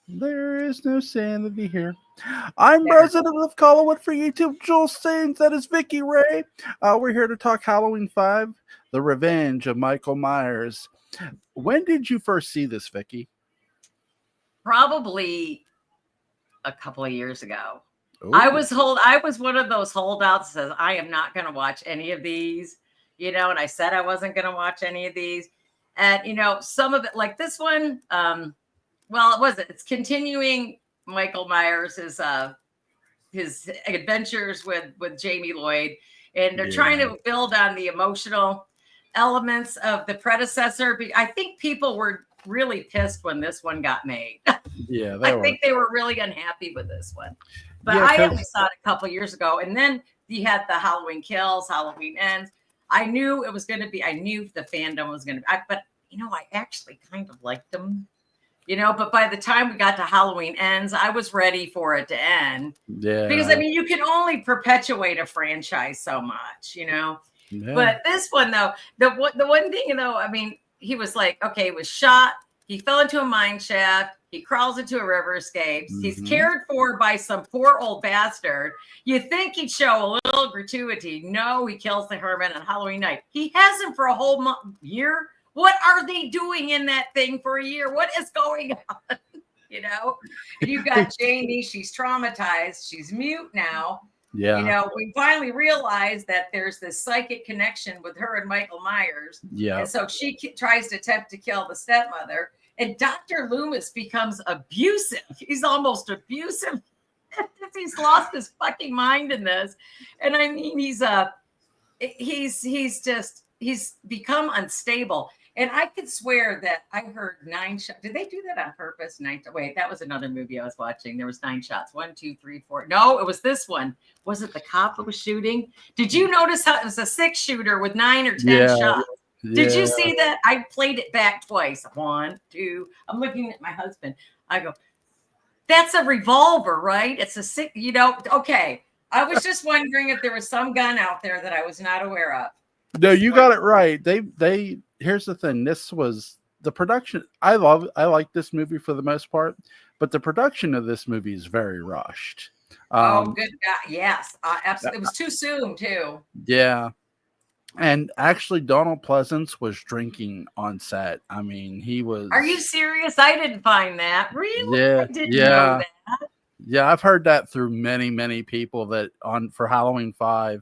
There is no sanity here. I'm There. resident of Collinwood for YouTube. Joel Staines. That is Vickie Rae. We're here to talk Halloween 5, The Revenge of Michael Myers. When did you first see this, Vickie? Probably a couple of years ago. Oh, I was one of those holdouts that says I am not going to watch any of these, and I said I wasn't going to watch any of these. And some of it like this one, well, it wasn't. It's continuing Michael Myers his adventures with Jamie Lloyd, and they're trying yeah. to build on the emotional elements of the predecessor. I think people were really pissed when this one got made. Yeah, I they were. think they were really unhappy with this one. But Yeah, I only because, saw it a couple years ago, and then you had the Halloween Kills, Halloween Ends. I knew it was going to be. I knew the fandom was going to be. But I actually kind of liked them. But by the time we got to Halloween Ends, I was ready for it to end because I yeah, mean, you can only perpetuate a franchise so much. yeah. But this one though, the one thing though, I mean, he was like, okay, he was shot, he fell into a mine shaft, he crawls into a river, escapes, he's Hmm. cared for by some poor old bastard. You think he'd show a little gratuity? No, he kills the hermit on Halloween night. He has him for a whole year. What are they doing in that thing for a year? What is going on? you know and you've got Jamie, she's traumatized, she's mute now. Yeah, We finally realize that there's this psychic connection with her and Michael Myers, yeah. and so she tries to attempt to kill the stepmother, and Dr. Loomis becomes abusive. He's almost abusive. He's lost his fucking mind in this. And I mean, he's become unstable. And I could swear that I heard 9 shots. Did they do that on purpose? Wait, that was another movie I was watching. There was 9 shots. 1, 2, 3, 4. No, it was this one. Was it the cop that was shooting? Did you notice how it was a 6 shooter with 9 or 10 Yeah, shots? Did you yeah. see that? I played it back twice. 1, 2. I'm looking at my husband. I go, that's a revolver, right? It's a six. Okay. I was just wondering if there was some gun out there that I was not aware of. No, Just you got it right. They. Here's the thing. This was the production. I like this movie for the most part, but the production of this movie is very rushed. Oh, Um, good God. Yes, absolutely. It was too soon, too. yeah, and actually, Donald Pleasance was drinking on set. I mean, he Are you was. serious? I didn't find that. Really? Yeah, I didn't know yeah, that. yeah. I've heard that through many people that on for Halloween 5,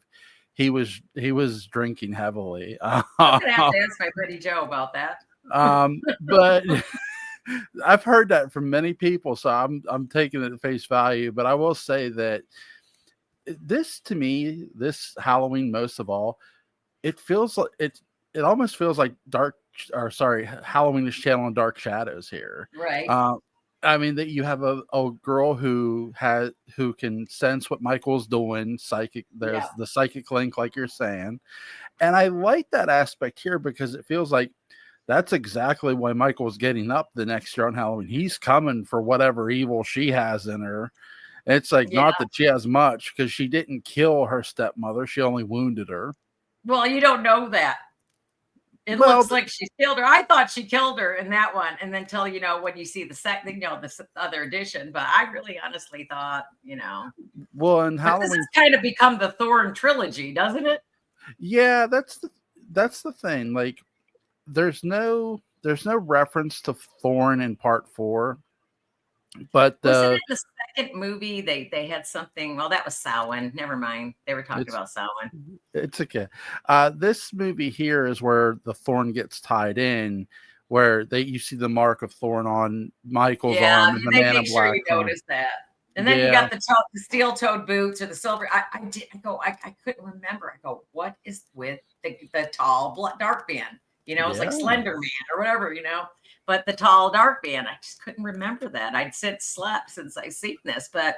he was drinking heavily. I'm going to have to ask my buddy Joe about that. But I've heard that from many people, so I'm taking it at face value. But I will say that this to me, this Halloween most of all, it feels like it almost feels like dark or sorry, Halloween is channeling Dark Shadows here. Right. Uh, I mean that you have a girl who can sense what Michael's doing, psychic. There's Yeah. the psychic link, like you're saying, and I like that aspect here because it feels like that's exactly why Michael's getting up the next year on Halloween. He's coming for whatever evil she has in her. It's like Yeah. not that she has much because she didn't kill her stepmother; she only wounded her. Well, you don't know that. It Well, looks like she killed her. I thought she killed her in that one. And then until, when you see the second, this other edition. But I really honestly thought. well, in But this has Halloween, kind of become the Thorn trilogy, doesn't it? yeah, that's the thing. Like, there's no reference to Thorn in Part 4, but Wasn't it the second movie? They had something. Well, that was Samhain. Never mind. They were talking it's about Samhain. it's okay. This movie here is where the Thorn gets tied in, where you see the mark of Thorn on Michael's Yeah, arm and the they Man in make sure Black you arm. notice that. And then you Yeah, got the steel-toed boots or the silver. I did. I go. I couldn't remember. I go. What is with the tall dark man? It's like yeah. Slender Man or whatever. But the tall dark man. I just couldn't remember that. I'd slept since I seen this. But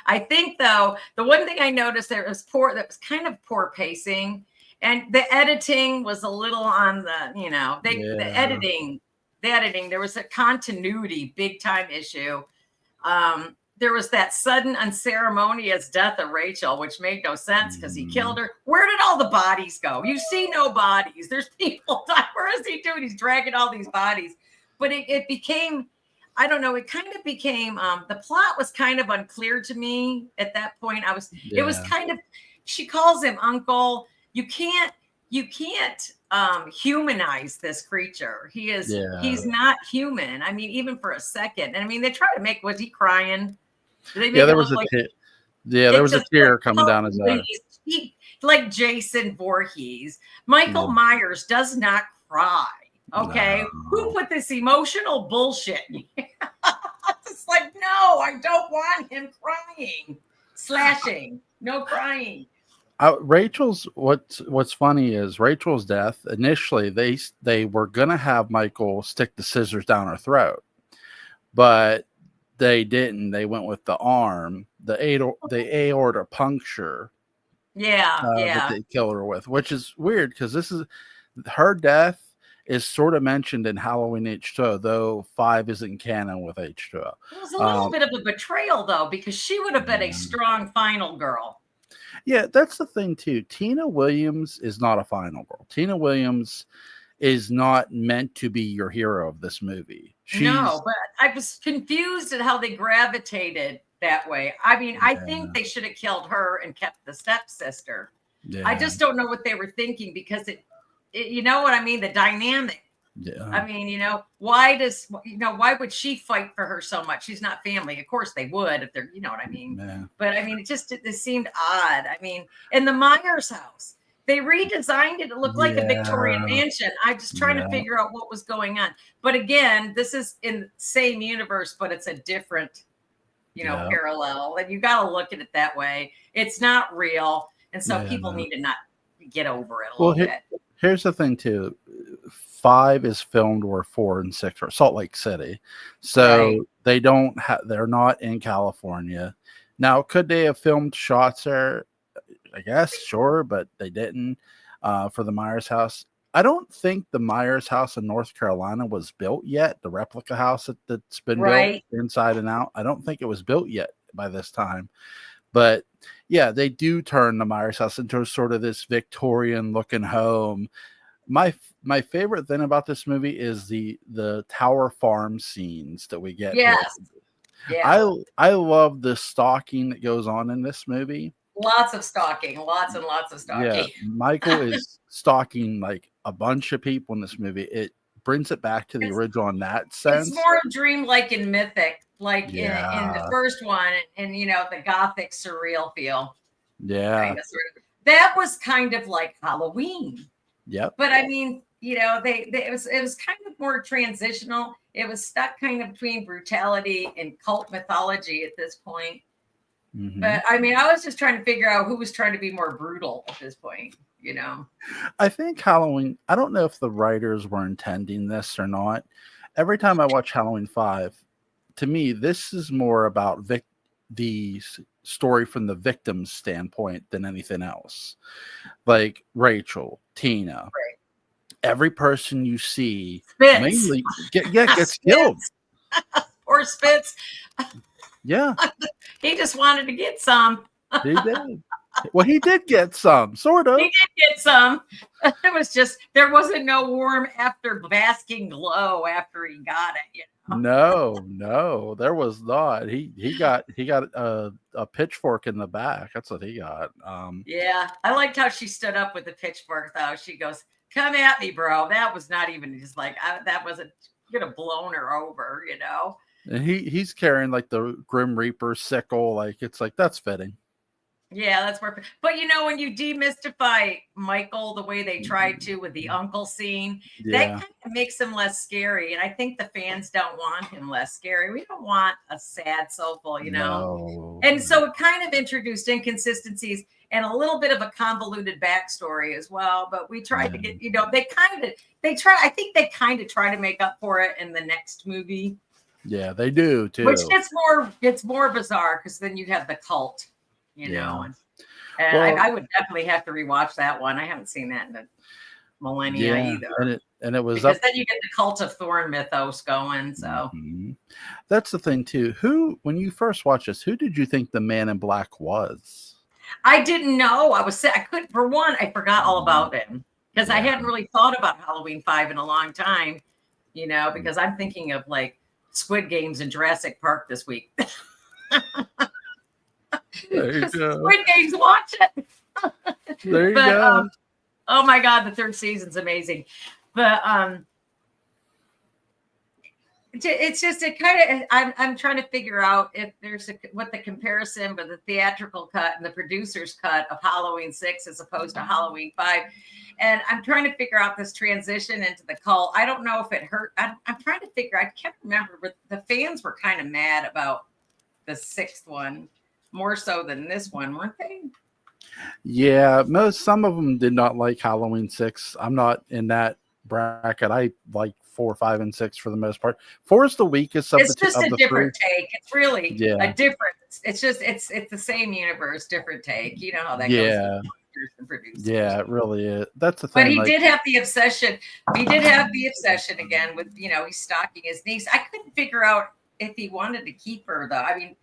I think though the one thing I noticed there was poor. That was kind of poor pacing, and the editing was a little on the. The Yeah. editing. The editing. There was a continuity big time issue. There was that sudden unceremonious death of Rachel, which made no sense because he killed Mhm. her. Where did all the bodies go? You see no bodies. There's people. Where is he doing? He's dragging all these bodies. But it became, I don't know. It kind of became the plot was kind of unclear to me at that point. It was Yeah. kind of, she calls him uncle. You can't humanize this creature. He's Yeah. not human. I mean, even for a second. And I mean, they try to make, was he crying? Did they Yeah, make there it was look a like yeah, there it was a just like, tear coming down his eye. please, he, Jason Voorhees. Michael Yeah. Myers does not cry. Okay. Who No. put this emotional bullshit in here? It's like, no, I don't want him crying. Slashing. No crying. Rachel's what's funny is Rachel's death. Initially, they were gonna have Michael stick the scissors down her throat, but they didn't. They went with the arm, the aorta puncture Yeah. that Yeah. they kill her with, which is weird because this is her death is sort of mentioned in Halloween H2O, though 5 isn't canon with H2O. It was a little bit of a betrayal, though, because she would have been a Yeah. strong final girl. Yeah, that's the thing too. Tina Williams is not a final girl. Tina Williams is not meant to be your hero of this movie. No, She's but I was confused at how they gravitated that way. I mean, I think yeah, they should have killed her and kept the stepsister. I yeah, just don't know what they were thinking because you know what I mean? The dynamic. yeah, I mean, why would she fight for her so much? She's not family. Of course they would if they're, you know what I mean? yeah, But I mean, it seemed odd. I mean, in the Myers house, they redesigned it. It looked like a Victorian yeah, mansion. I'm just trying to yeah, figure out what was going on. But again, this is in the same universe, but it's a different, yeah, parallel. And you got to look at it that way. It's not real. And so people yeah. need to not get over it a Well, little bit. here's the thing too. 5 is filmed where 4 and 6 are Salt Lake City, Right. so they don't have. They're not in California. Now, could they have filmed shots there? I guess, sure, but they didn't for the Myers house. I don't think the Myers house in North Carolina was built yet. The replica house that's been built Right. inside and out. I don't think it was built yet by this time. But yeah, they do turn the Myers house into sort of this Victorian looking home. My favorite thing about this movie is the Tower Farm scenes that we get here. Yes. Yeah. I love the stalking that goes on in this movie. Lots of stalking, lots and lots of Yeah, stalking. Michael is stalking like a bunch of people in this movie. It brings it back to the It's original in that it's sense. more dreamlike and mythic, like in the Yeah, first one, and the gothic surreal feel, yeah, kind of sort of. That was kind of like Halloween, yep. but I mean, it was kind of more transitional. It was stuck kind of between brutality and cult mythology at this point. Hmm. But I mean, I was just trying to figure out who was trying to be more brutal at this point. I think Halloween. I don't know if the writers were intending this or not. Every time I watch Halloween 5, to me, this is more about story from the victim's standpoint than anything else. Like Rachel, Tina, Right. every person you see Spitz, mainly gets killed. Spitz, or Spitz. Yeah, He just wanted to get some. he did. Well, he did get some, sort He of. did get some. It was just there wasn't no warm after basking glow after he got it. No, there was not. He got a pitchfork in the back. That's what he got. Yeah, I liked how she stood up with the pitchfork though. She goes, "Come at me, bro." That was not even just like that wasn't could have blown her over. And he's carrying like the Grim Reaper sickle. Like it's like that's fitting. Yeah, that's perfect. But when you demystify Michael the way they tried to with the uncle scene, that Yeah. kind of makes him less scary. And I think the fans don't want him less scary. We don't want a sad soulful. No. And so it kind of introduced inconsistencies and a little bit of a convoluted backstory as well. But we tried to get, I think they kind of try to make up for it in the next movie. Yeah, they do too. Which gets more bizarre because then you have the cult. Yeah. And Well, I would definitely have to rewatch that one. I haven't seen that in a millennia yeah, either. and it was Because up. then you get the cult of Thorn mythos going. So Mhm. That's the thing too. When you first watched this, who did you think the Man in Black was? I didn't know. I couldn't, for one, I forgot all Mhm. about him because I Yeah. hadn't really thought about Halloween 5 in a long time, because I'm thinking of like Squid Games and Jurassic Park this week. There you go. Squid Games, watch it. There you But go. oh my God, the third season's amazing. But it's just it kind of I'm trying to figure out if there's what the comparison with the theatrical cut and the producer's cut of Halloween 6 as opposed to Halloween 5. And I'm trying to figure out this transition into the cult. I don't know if it hurt. I'm trying to figure. I can't remember, but the fans were kind of mad about the 6th one more so than this one, weren't they? Yeah, some of them did not like Halloween 6. I'm not in that bracket. I like 4, 5, and 6 for the most part. 4 is the weakest of it's the just of a the different three. take. It's really Yeah. a different. It's just it's the same universe, different take. You know how that goes. Yeah. And producers. Yeah, it really is. That's the thing. But he like, did have the obsession. He did have the obsession again with, he's stalking his niece. I couldn't figure out if he wanted to keep her though. I mean,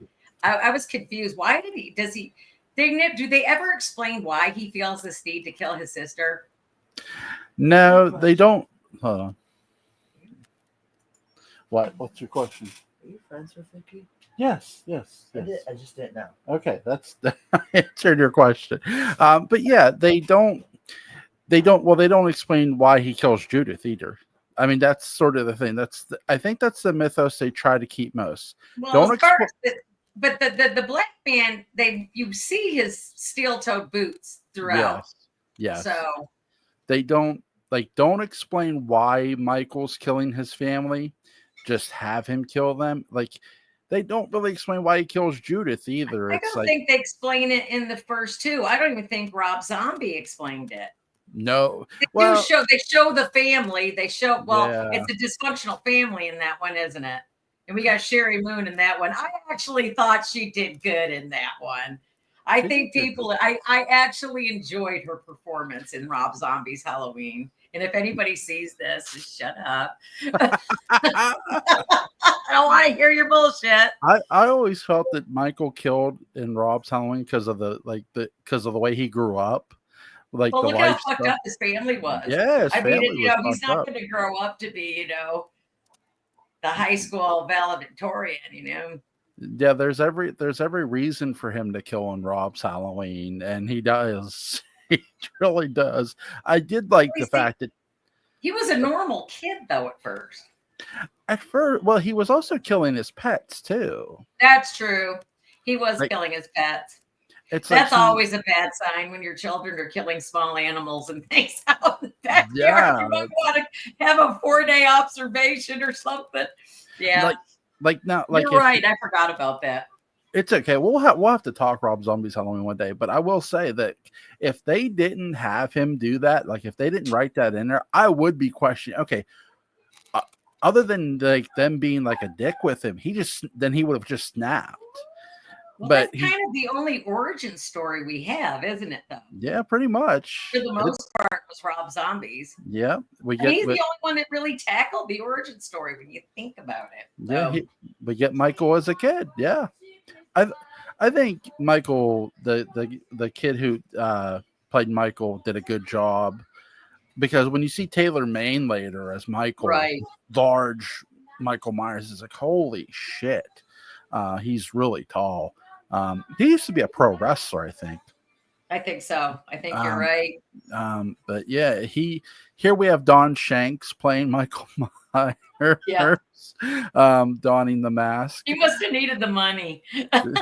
I was confused. Why does he? Do they ever explain why he feels this need to kill his sister? No, they don't. Hold on. What's your question? Are you friends with Vickie? Yes. I just didn't know. Okay, that's I answered your question. But yeah, they don't. Well, they don't explain why he kills Judith either. I mean, that's sort of the thing. I think that's the mythos they try to keep most. Well, but the black man, you see his steel-toed boots throughout. Yes. So they don't explain why Michael's killing his family. Just have him kill them. Like, they don't really explain why he kills Judith either. I don't think they explain it in the first two. I don't even think Rob Zombie explained it. No. They show the family. It's a dysfunctional family in that one, isn't it? And we got Sherry Moon in that one. I actually thought she did good in that one. I actually enjoyed her performance in Rob Zombie's Halloween. And if anybody sees this, just shut up. I don't want to hear your bullshit. I always felt that Michael killed in Rob's Halloween because of the way he grew up. Like, well, look how fucked up his family was. Yeah, he's not going to grow up to be, the high school valedictorian, Yeah, there's every reason for him to kill in Rob's Halloween, and he does. He really does. I did like the fact that he was a normal kid though at first. Well, he was also killing his pets too. That's true. He was killing his pets. That's always a bad sign when your children are killing small animals and things out in the backyard. Yeah. You might want to have a 4-day observation or something. Yeah. You're right. I forgot about that. It's okay. We'll have to talk Rob Zombie's Halloween one day. But I will say that if they didn't have him do that, like if they didn't write that in there, I would be questioning. Okay, other than like them being like a dick with him, he would have just snapped. Well, but that's kind of the only origin story we have, isn't it? Though. Yeah, pretty much. For the most part, was Rob Zombie's. Yeah, he's the only one that really tackled the origin story when you think about it. Yeah, we get Michael as a kid. Yeah. I think Michael, the kid who played Michael, did a good job, because when you see Taylor Maine later as Michael, right, large Michael Myers is like, holy shit, he's really tall. He used to be a pro wrestler, I think. I think so. I think you're right. But yeah, here we have Don Shanks playing Michael Myers. Yeah. Donning the mask. He must have needed the money. Sort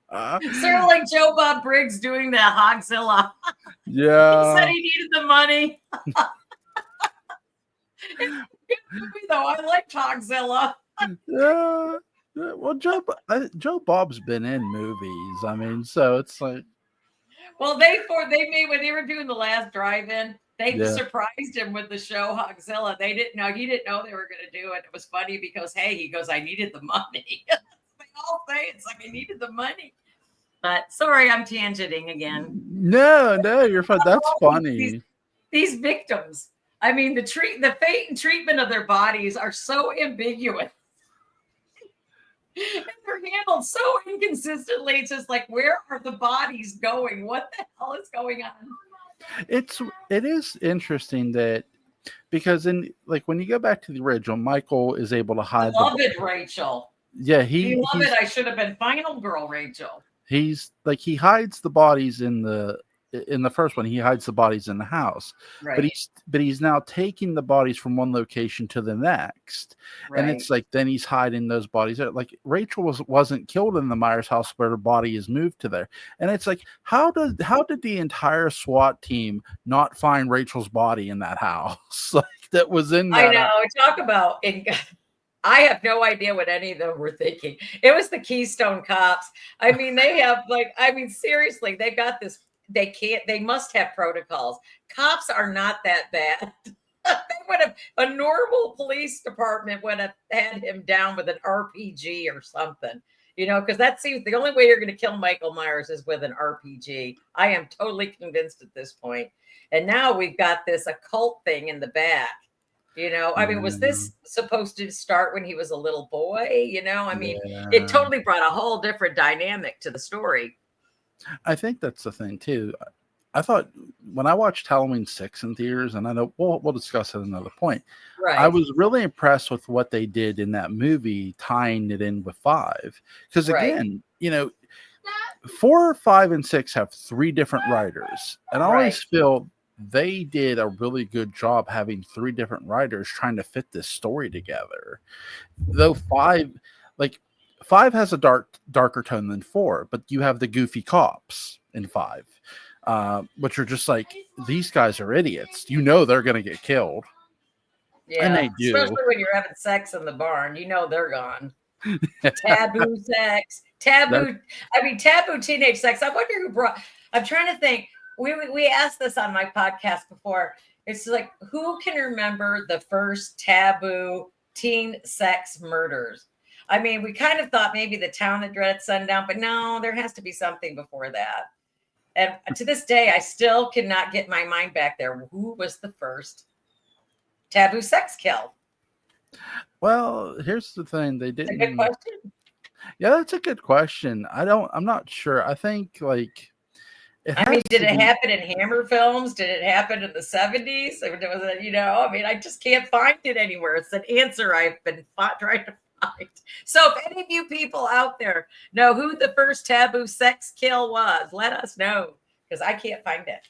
of like Joe Bob Briggs doing the Hogzilla. Yeah. He said he needed the money. Though I like Hogzilla. Yeah. Well, Joe Bob's been in movies. I mean, so it's like. Well, they made when they were doing the last drive-in. They surprised him with the show Hogzilla. He didn't know they were going to do it. It was funny because, he goes, I needed the money. They all say it's like I needed the money. But sorry, I'm tangenting again. No, you're fine. That's funny. These victims. I mean, the fate and treatment of their bodies are so ambiguous. And they're handled so inconsistently. It's just like, where are the bodies going? What the hell is going on? It is interesting that because in like when you go back to the original, Michael is able to hide Beloved Rachel. Yeah, Beloved, I should have been final girl Rachel. he's like he hides the bodies in the first one. He hides the bodies in the house, Right. but he's now taking the bodies from one location to the next, and it's like then he's hiding those bodies. Like Rachel wasn't killed in the Myers house, but her body is moved to there, and it's like how did the entire SWAT team not find Rachel's body in that house? Like that was in that. I know. Talk about I have no idea what any of them were thinking. It was the Keystone Cops. I mean, they have seriously, they've got this. They must have protocols. Cops are not that bad. A normal police department would have had him down with an RPG or something, because that seems the only way you're going to kill Michael Myers is with an RPG. I am totally convinced at this point. And now we've got this occult thing in the back. Was this supposed to start when he was a little boy? It totally brought a whole different dynamic to the story. I think that's the thing too. I thought when I watched Halloween 6 in theaters, and I know we'll discuss it at another point. Right. I was really impressed with what they did in that movie, tying it in with 5. Because again, 4, 5, and 6 have 3 different writers, and I always feel they did a really good job having 3 different writers trying to fit this story together. Though 5 has a darker tone than 4, but you have the goofy cops in 5, which are just like, these guys are idiots. They're going to get killed. Yeah, and they do. Especially when you're having sex in the barn. They're gone. Taboo sex. Taboo teenage sex. I wonder who brought. I'm trying to think. We asked this on my podcast before. It's like, who can remember the first taboo teen sex murders? I mean, we kind of thought maybe the town that dreaded sundown, but no, there has to be something before that. And to this day, I still cannot get my mind back there. Who was the first taboo sex kill? Well, here's the thing. They didn't. That's a good question. Yeah, that's a good question. I'm not sure. I think did it happen in Hammer Films? Did it happen in the 70s? I just can't find it anywhere. It's an answer I've been trying to find. So if any of you people out there know who the first taboo sex kill was, let us know, because I can't find it.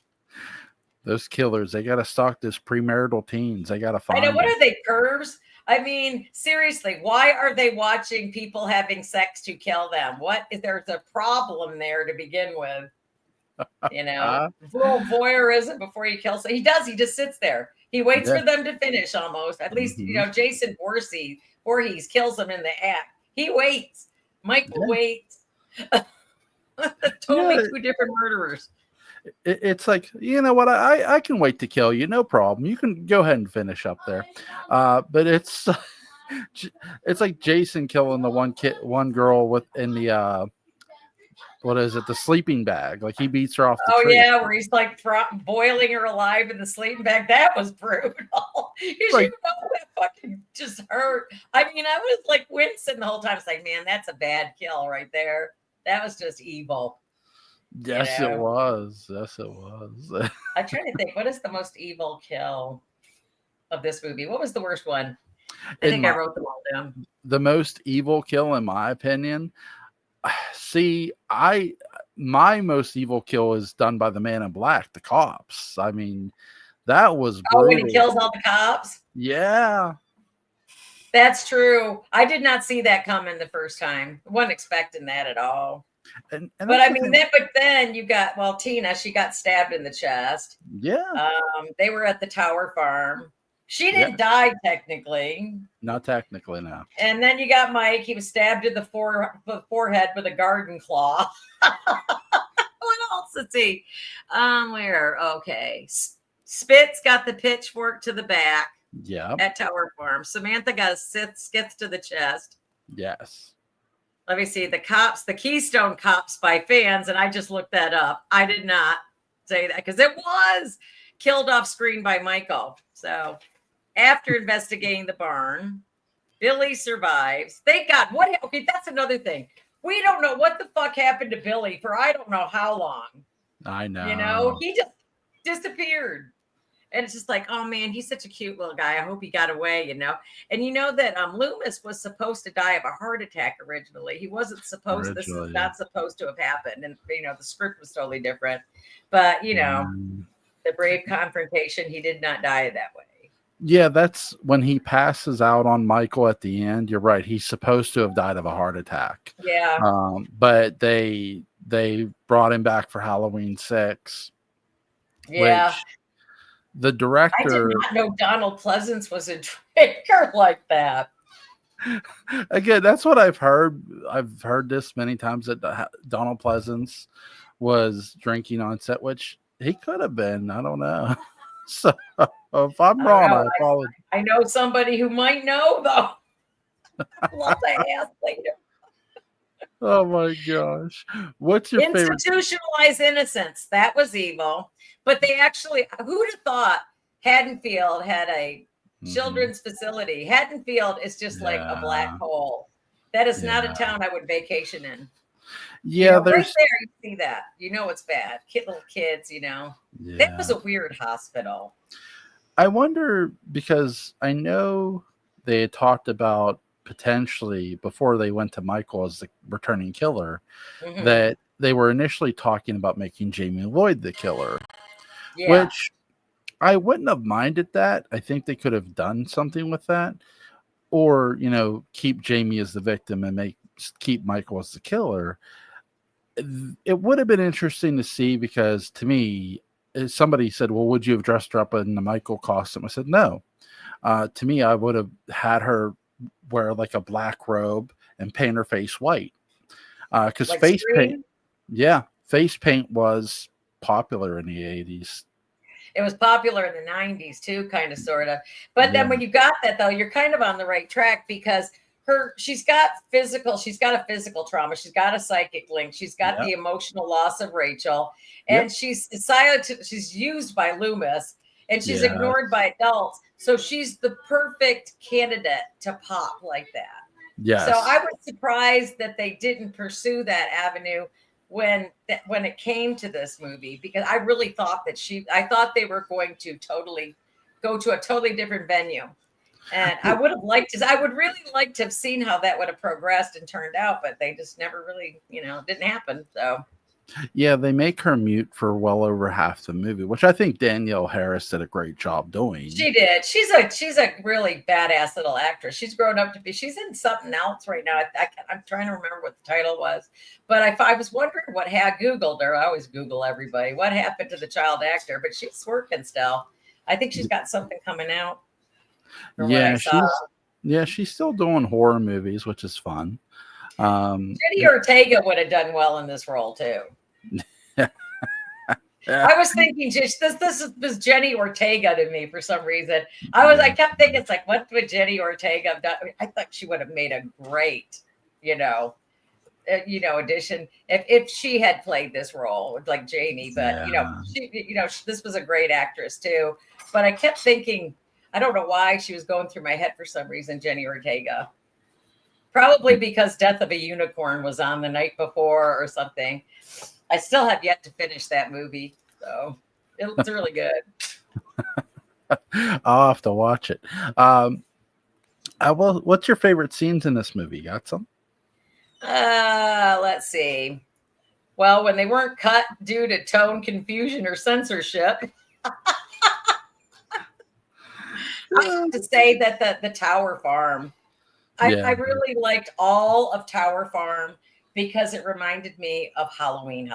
Those killers, they got to stalk this premarital teens. They got to find. I know. What are they, curves? I mean, seriously, why are they watching people having sex to kill them? There's a problem there to begin with. Voyeurism before he kills. He does. He just sits there. He waits for them to finish almost. At least, Jason Voorhees kills them in the act. He waits. Michael waits. Totally 2 different murderers. It's like, you know what? I can wait to kill you. No problem. You can go ahead and finish up there. But it's like Jason killing the one girl in the what is it? The sleeping bag. Like he beats her off the tree. Yeah, where he's like boiling her alive in the sleeping bag. That was brutal. You should know that fucking just hurt. I mean, I was like wincing the whole time. It's like, man, that's a bad kill right there. That was just evil. Yes, it was. Yes, it was. I'm trying to think. What is the most evil kill of this movie? What was the worst one? I think I wrote them all down. The most evil kill, in my opinion. See, my most evil kill is done by the Man in Black, the cops. I mean, that was brutal. When he kills all the cops? Yeah. That's true. I did not see that coming the first time. I wasn't expecting that at all. But I mean, then you got, Tina, she got stabbed in the chest. Yeah. They were at the Tower Farm. She didn't die technically. Not technically, no. And then you got Mike. He was stabbed in the forehead with a garden claw. What else? Let's see. Where? Okay. Spitz got the pitchfork to the back. Yeah. At Tower Farm. Samantha got a skits to the chest. Yes. Let me see. The Keystone Cops by fans, and I just looked that up. I did not say that because it was killed off screen by Michael. So after investigating the barn, Billy survives. Thank God. Okay, that's another thing. We don't know what the fuck happened to Billy for I don't know how long. I know. He just disappeared. And it's just like, oh man, he's such a cute little guy. I hope he got away, you know. And you know that Loomis was supposed to die of a heart attack originally. He wasn't supposed. This is Originally. not supposed to have happened, and you know the script was totally different. But you know, the brave confrontation. He did not die that way. Yeah, that's when he passes out on Michael at the end. You're right. He's supposed to have died of a heart attack. Yeah. But they brought him back for Halloween 6. Yeah. Which the I did director, not know Donald Pleasance was a drinker like that. again, that's what I've heard. I've heard this many times that Donald Pleasance was drinking on set, which he could have been. I don't know. So if I'm wrong, I apologize. I know somebody who might know, though. I'll have to ask later. Oh my gosh. What's your favorite? Institutionalized innocence. That was evil. But they actually, who'd have thought Haddonfield had a children's facility? Haddonfield is just like a black hole. That is not a town I would vacation in. Yeah, you know, there's right there, you see that. You know it's bad. Little kids, you know. Yeah. That was a weird hospital. I wonder, because I know they had talked about potentially before they went to Michael as the returning killer, that they were initially talking about making Jamie Lloyd the killer, which I wouldn't have minded that. I think they could have done something with that, or, you know, keep Jamie as the victim and keep Michael as the killer. It would have been interesting to see, because to me, somebody said, well, would you have dressed her up in the Michael costume? I said, no. To me, I would have had her wear like a black robe and paint her face white. Because like face Scream? face paint was popular in the 80s. It was popular in the 90s too, kind of, sort of. But then when you got that, though, you're kind of on the right track, because she's got a physical trauma. She's got a psychic link. She's got the emotional loss of Rachel. And she's used by Loomis, and she's ignored by adults. So she's the perfect candidate to pop like that. Yes. So I was surprised that they didn't pursue that avenue when it came to this movie, because I really thought I thought they were going to totally go to a totally different venue. And I would really like to have seen how that would have progressed and turned out, but they just never really, didn't happen. So yeah, they make her mute for well over half the movie, which I think Danielle Harris did a great job doing. She did. She's a really badass little actress. She's grown up to be. She's in something else right now. I'm trying to remember what the title was, but I was wondering what had Googled her. I always Google everybody. What happened to the child actor? But she's working still. I think she's got something coming out. She's still doing horror movies, which is fun. Jenny Ortega would have done well in this role too. I was thinking, just this was Jenny Ortega to me for some reason. I kept thinking, it's like, what would Jenny Ortega have done? I thought she would have made a great, addition if she had played this role like Jamie. But this was a great actress too. But I kept thinking, I don't know why she was going through my head for some reason, Jenny Ortega. Probably because Death of a Unicorn was on the night before or something. I still have yet to finish that movie, so it's really good. I'll have to watch it. What's your favorite scenes in this movie? Got some? Let's see. Well, when they weren't cut due to tone confusion or censorship. I have to say that the Tower Farm. I really liked all of Tower Farm because it reminded me of Halloween.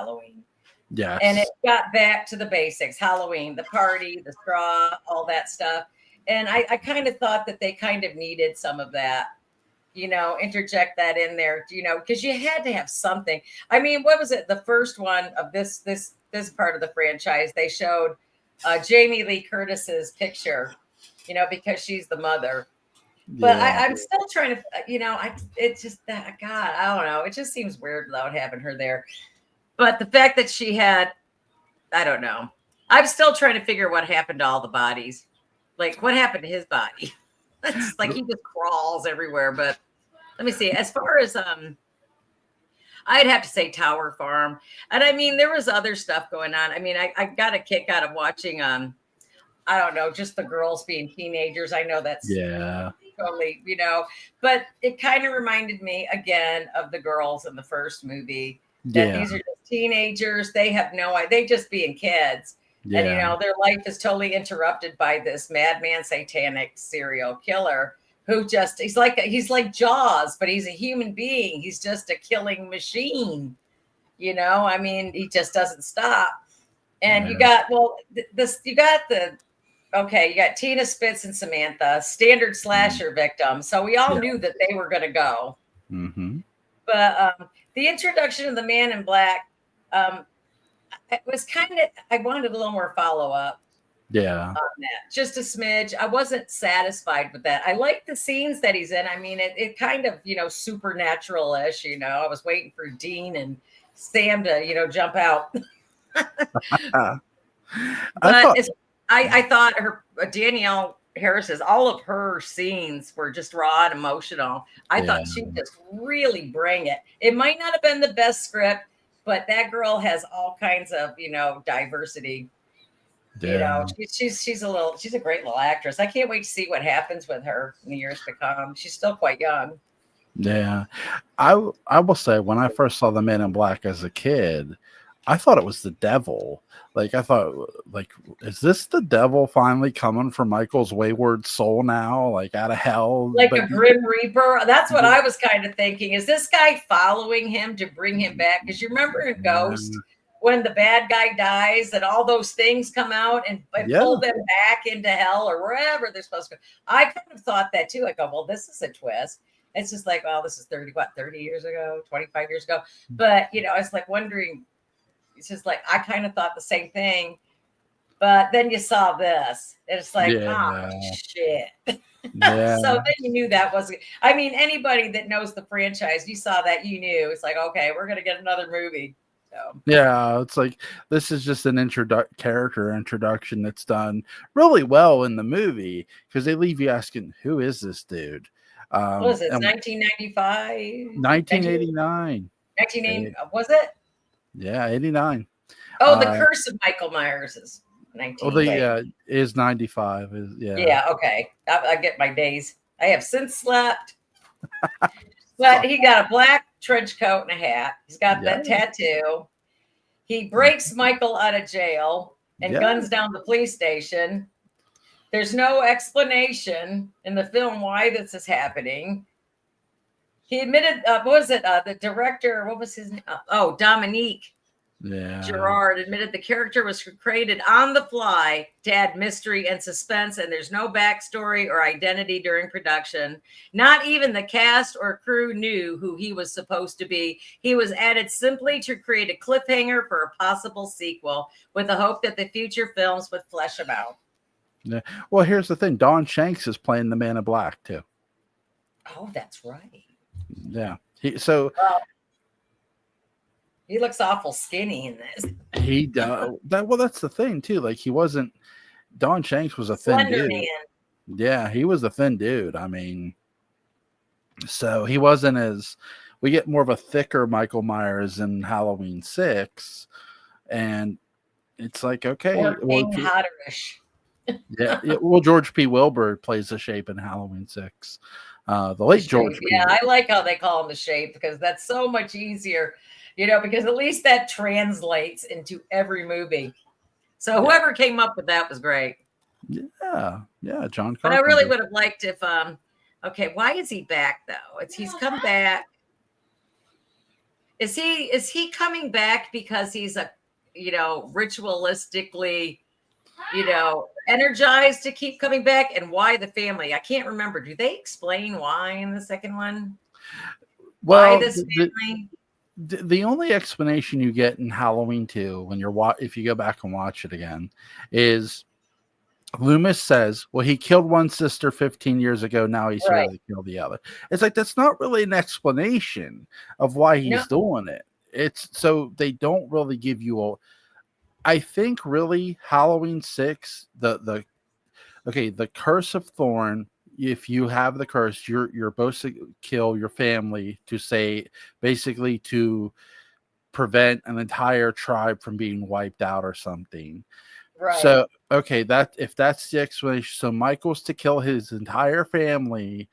Yeah. And it got back to the basics. Halloween, the party, the straw, all that stuff. And I kind of thought that they kind of needed some of that, interject that in there, because you had to have something. I mean, what was it? The first one of this part of the franchise, they showed Jamie Lee Curtis's picture, because she's the mother. But I'm still trying to, it's just that, God, I don't know. It just seems weird without having her there. But the fact that she had, I don't know. I'm still trying to figure what happened to all the bodies. Like, what happened to his body? It's like he just crawls everywhere. But let me see. As far as, I'd have to say Tower Farm. And I mean, there was other stuff going on. I mean, I got a kick out of watching I don't know, just the girls being teenagers. I know that's Yeah. totally, but it kind of reminded me again of the girls in the first movie that Yeah. these are just teenagers. They have no idea. They just being kids. And, Yeah. their life is totally interrupted by this madman satanic serial killer who just, he's like Jaws, but he's a human being. He's just a killing machine. I mean, he just doesn't stop. And you Yeah. got, well, you got you got Tina Spitz and Samantha, standard slasher victims. So we all Yeah. knew that they were going to go. Mm-hmm. But the introduction of the Man in Black, it was I wanted a little more follow up Yeah. on that, just a smidge. I wasn't satisfied with that. I like the scenes that he's in. I mean, it kind of, supernatural ish, I was waiting for Dean and Sam to, jump out. I But thought, I thought Danielle Harris's, all of her scenes were just raw and emotional. I yeah. thought she just really bring it. It might not have been the best script, but that girl has all kinds of, diversity. Yeah. She's a great little actress. I can't wait to see what happens with her in the years to come. She's still quite young. Yeah. I will say, when I first saw the Man in Black as a kid, I thought it was the devil. Like, I thought, like, is this the devil finally coming for Michael's wayward soul now, like out of hell? Like But a Grim Reaper. That's what I was kind of thinking. Is this guy following him to bring him back? Because you remember in Ghost, when the bad guy dies and all those things come out and pull them back into hell or wherever they're supposed to go. I kind of thought that too. I go, well, this is a twist. It's just like, well, this is 30 years ago, 25 years ago. But, it's like wondering, it's just like, I kind of thought the same thing. But then you saw this. It's like, shit. Yeah. So then you knew that wasn't, I mean, anybody that knows the franchise, you saw that, you knew. It's like, okay, we're going to get another movie. So. Yeah, it's like, this is just an character introduction that's done really well in the movie, because they leave you asking, who is this dude? What was it, 1995? 1989. 1980, was it? Yeah, 89. Oh, The Curse of Michael Myers is 19. Is 95. Yeah, okay. I get my days. I have since slept. But he got a black trench coat and a hat. He's got that tattoo. He breaks Michael out of jail and guns down the police station. There's no explanation in the film why this is happening. He admitted, what was it? The director, what was his name? Dominique Gerard admitted the character was created on the fly to add mystery and suspense, and there's no backstory or identity during production. Not even the cast or crew knew who he was supposed to be. He was added simply to create a cliffhanger for a possible sequel, with the hope that the future films would flesh him out. Yeah. Well, here's the thing. Don Shanks is playing the Man in Black too. Oh, that's right. Yeah. He looks awful skinny in this. He does. Well, that's the thing too. Like, he wasn't. Don Shanks was a thin dude. Man. Yeah, he was a thin dude. I mean, so he wasn't as. We get more of a thicker Michael Myers in Halloween 6, and it's like, okay, hotterish. Yeah. Well, George P. Wilbur plays the Shape in Halloween 6. The late George P. Yeah, I like how they call him the Shape, because that's so much easier. Because at least that translates into every movie. So whoever came up with that was great. Yeah, John Carpenter. But I really would have liked if, why is he back though? He's come back. Is he coming back because he's a, ritualistically, energized to keep coming back? And why the family? I can't remember. Do they explain why in the second one? Well, why this family? The only explanation you get in Halloween 2, when if you go back and watch it again, is Loomis says, well, he killed one sister 15 years ago. Now he's here to kill the other. It's like, that's not really an explanation of why he's doing it. It's so they don't really give you I think really Halloween 6, the Curse of Thorn. If you have the curse, you're supposed to kill your family basically to prevent an entire tribe from being wiped out or something. Right. So okay, that if that's the explanation, so Michael's to kill his entire family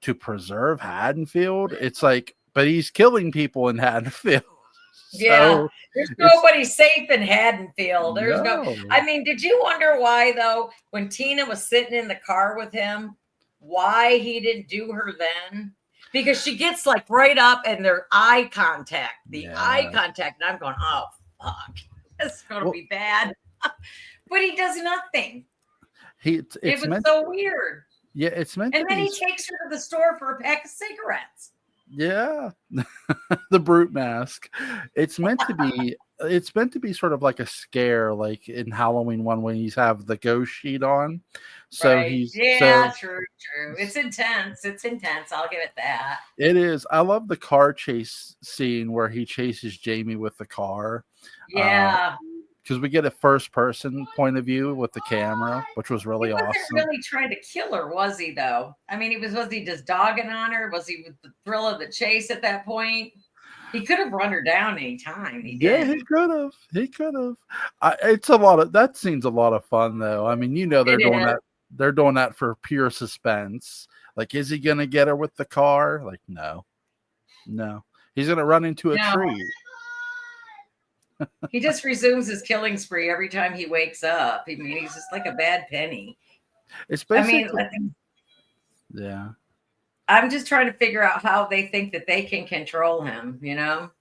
to preserve Haddonfield. It's like, but he's killing people in Haddonfield. Yeah, So there's it's nobody safe in Haddonfield. There's no, no. I mean, did you wonder why though, when Tina was sitting in the car with him, why he didn't do her then? Because she gets like right up and their eye contact, Yeah. and I'm going, oh fuck, this is gonna Well, be bad. But he does nothing. it's It was meant so weird. yeah, it's meant And to then be he takes her to the store for a pack of cigarettes. yeah. The brute mask. It's meant to be sort of like a scare, like in Halloween one when he's have the ghost sheet on. So Right. Yeah, true. It's intense. It's intense. I'll give it that. it is. I love the car chase scene where he chases Jamie with the car. Yeah. Because we get a first person point of view with the camera, which was really He wasn't awesome. really trying to kill her, was he, though? I mean, was he just dogging on her? Was he with the thrill of the chase at that point? He could have run her down anytime. He Yeah, did. he could have. He could have. It's a lot of that scene's a lot of fun though. I mean, they're It doing is. that. They're doing that for pure suspense. Like, is he gonna get her with the car? Like, no. He's gonna run into a No. tree. He just resumes his killing spree every time he wakes up. I mean, he's just like a bad penny. It's I basically mean, yeah. I'm just trying to figure out how they think that they can control him, you know?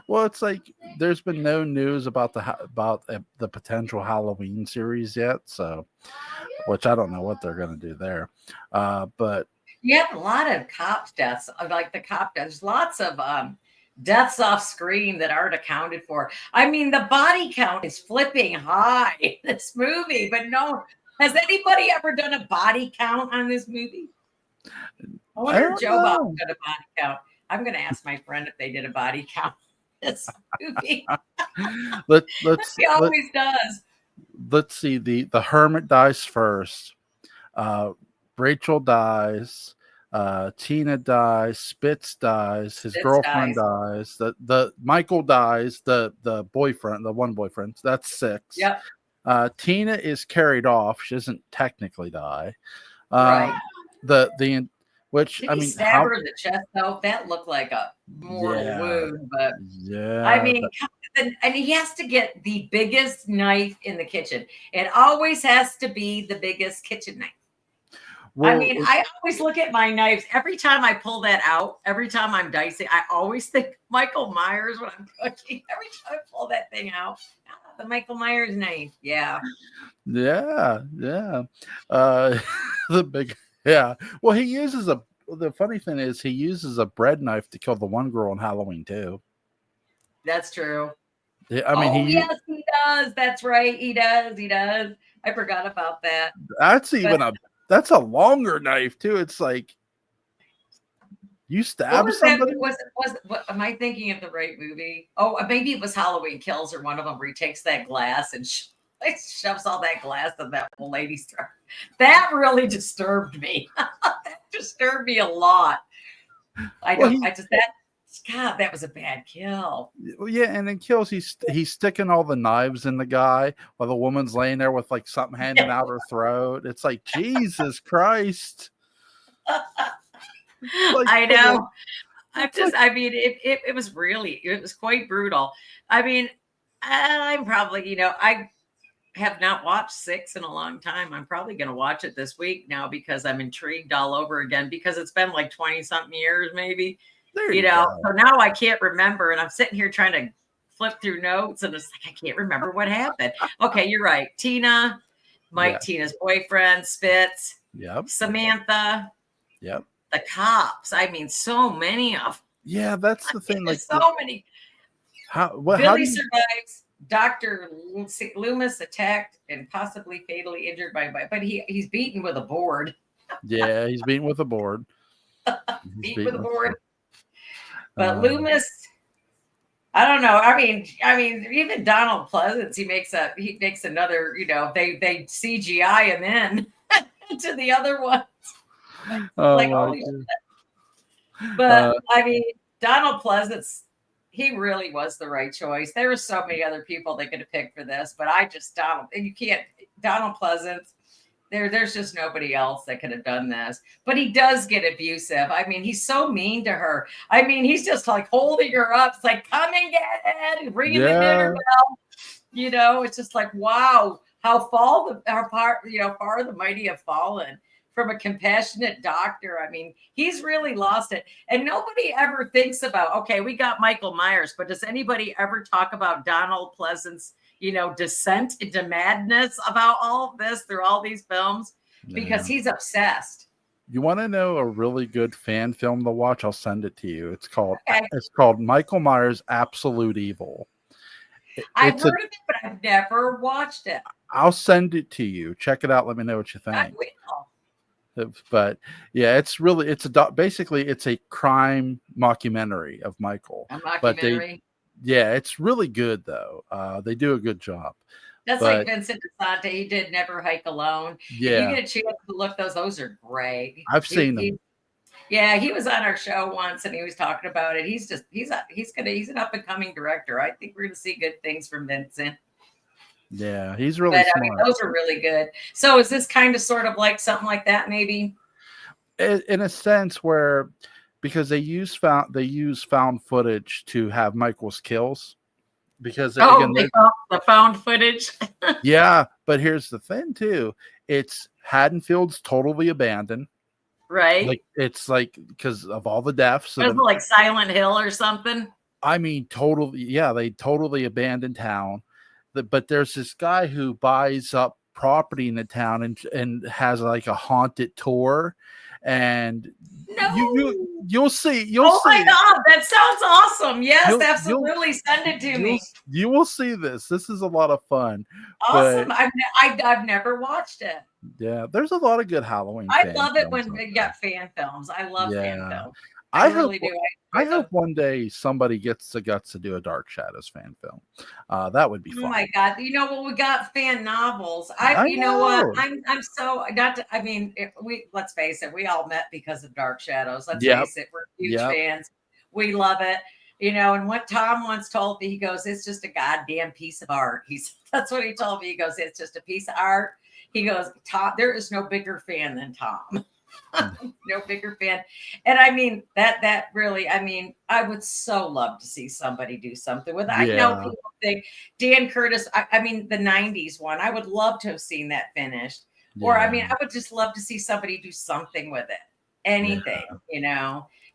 Well, it's like there's been no news about the potential Halloween series yet, so which I don't know what they're gonna do there. But You have a lot of cop deaths, like the cop deaths. There's lots of deaths off screen that aren't accounted for. I mean, the body count is flipping high in this movie, but no, has anybody ever done a body count on this movie? I wonder if Joe Bob did a body count. I'm going to ask my friend if they did a body count on this movie. He always does. Let's see. The hermit dies first. Rachel dies. Tina dies. Spitz dies. His girlfriend dies. The Michael dies. The boyfriend, the one boyfriend. That's 6. Yep. Tina is carried off. She doesn't technically die. Right. Which Did I he mean, stab her in the chest though? That looked like a mortal wound, but yeah. I mean, and he has to get the biggest knife in the kitchen. It always has to be the biggest kitchen knife. Well, I mean, I always look at my knives every time I pull that out. Every time I'm dicing, I always think Michael Myers when I'm cooking. Every time I pull that thing out, the Michael Myers knife. Yeah. The big. Yeah. Well, he uses the funny thing is he uses a bread knife to kill the one girl in Halloween too. That's true. Yeah, I mean, yes, he does. That's right. He does. I forgot about that. That's a longer knife too. It's like you stab somebody. What am I thinking of the right movie? Oh, maybe it was Halloween Kills or one of them where he takes that glass and shoves all that glass in that old lady's throat. That really disturbed me. That disturbed me a lot. That was a bad kill. Yeah, and then kills. He's sticking all the knives in the guy while the woman's laying there with like something hanging out her throat. It's like Jesus Christ. I know. It was quite brutal. I mean, I'm probably, I have not watched 6 in a long time. I'm probably going to watch it this week now because I'm intrigued all over again because it's been like 20 something years, maybe, so now I can't remember. And I'm sitting here trying to flip through notes and it's like, I can't remember what happened. Okay. You're right. Tina, Tina's boyfriend, Spitz, Samantha, the cops. I mean, so many of. Yeah. That's the thing. Like so many. Billy survives. Dr. Loomis attacked and possibly fatally injured but he's beaten with a board. Yeah, he's beaten with a board. Beaten with a board. But Loomis, I don't know. I mean, even Donald Pleasance, he makes another, they CGI him in to the other ones. But I mean, Donald Pleasance, he really was the right choice. There were so many other people they could have picked for this, but I just Donald, and you can't Donald Pleasance. There's just nobody else that could have done this. But he does get abusive. I mean, he's so mean to her. I mean, he's just like holding her up. It's like, come and get it, and ringing the dinner bell. You know, it's just like, wow, how far the mighty have fallen from a compassionate doctor. I mean, he's really lost it. And nobody ever thinks about, okay, we got Michael Myers, but does anybody ever talk about Donald Pleasance, descent into madness about all of this through all these films? Because he's obsessed. You want to know a really good fan film to watch? I'll send it to you. It's called Michael Myers Absolute Evil. I've heard of it, but I've never watched it. I'll send it to you. Check it out. Let me know what you think. I will. But yeah, basically it's a crime mockumentary of Michael. A mockumentary. It's really good though. They do a good job. That's like Vincent DeSante. He did Never Hike Alone. Yeah. If you get a chance to look those are great. I've seen them. Yeah, he was on our show once and he was talking about it. He's an up and coming director. I think we're gonna see good things from Vincent. Yeah, he's really smart. I mean, those are really good. So is this kind of sort of like something like that, maybe? In a sense, where because they use found footage to have Michael's kills. Because the found footage. Yeah, but here's the thing too. It's Haddonfield's totally abandoned. Right. Like it's like because of all the deaths. It's like Silent Hill or something. I mean, totally. Yeah, they totally abandoned town. But there's this guy who buys up property in the town and has like a haunted tour, and you'll see. Oh my God, that sounds awesome! Yes, absolutely. Send it to me. You will see this. This is a lot of fun. Awesome. I've never watched it. Yeah, there's a lot of good Halloween. I love it when we got fan films. I love fan films. I really do. I hope one day somebody gets the guts to do a Dark Shadows fan film. That would be fun. Oh my God! We got fan novels. You know what? I'm so not. I mean, let's face it. We all met because of Dark Shadows. Let's face it. We're huge fans. We love it. And what Tom once told me, he goes, "It's just a goddamn piece of art." That's what he told me. He goes, "It's just a piece of art." He goes, "Tom, there is no bigger fan than Tom." No bigger fan. And I mean that really, I mean, I would so love to see somebody do something with it. I know people think Dan Curtis, I mean the 90s one, I would love to have seen that finished. Or I mean, I would just love to see somebody do something with it. Anything,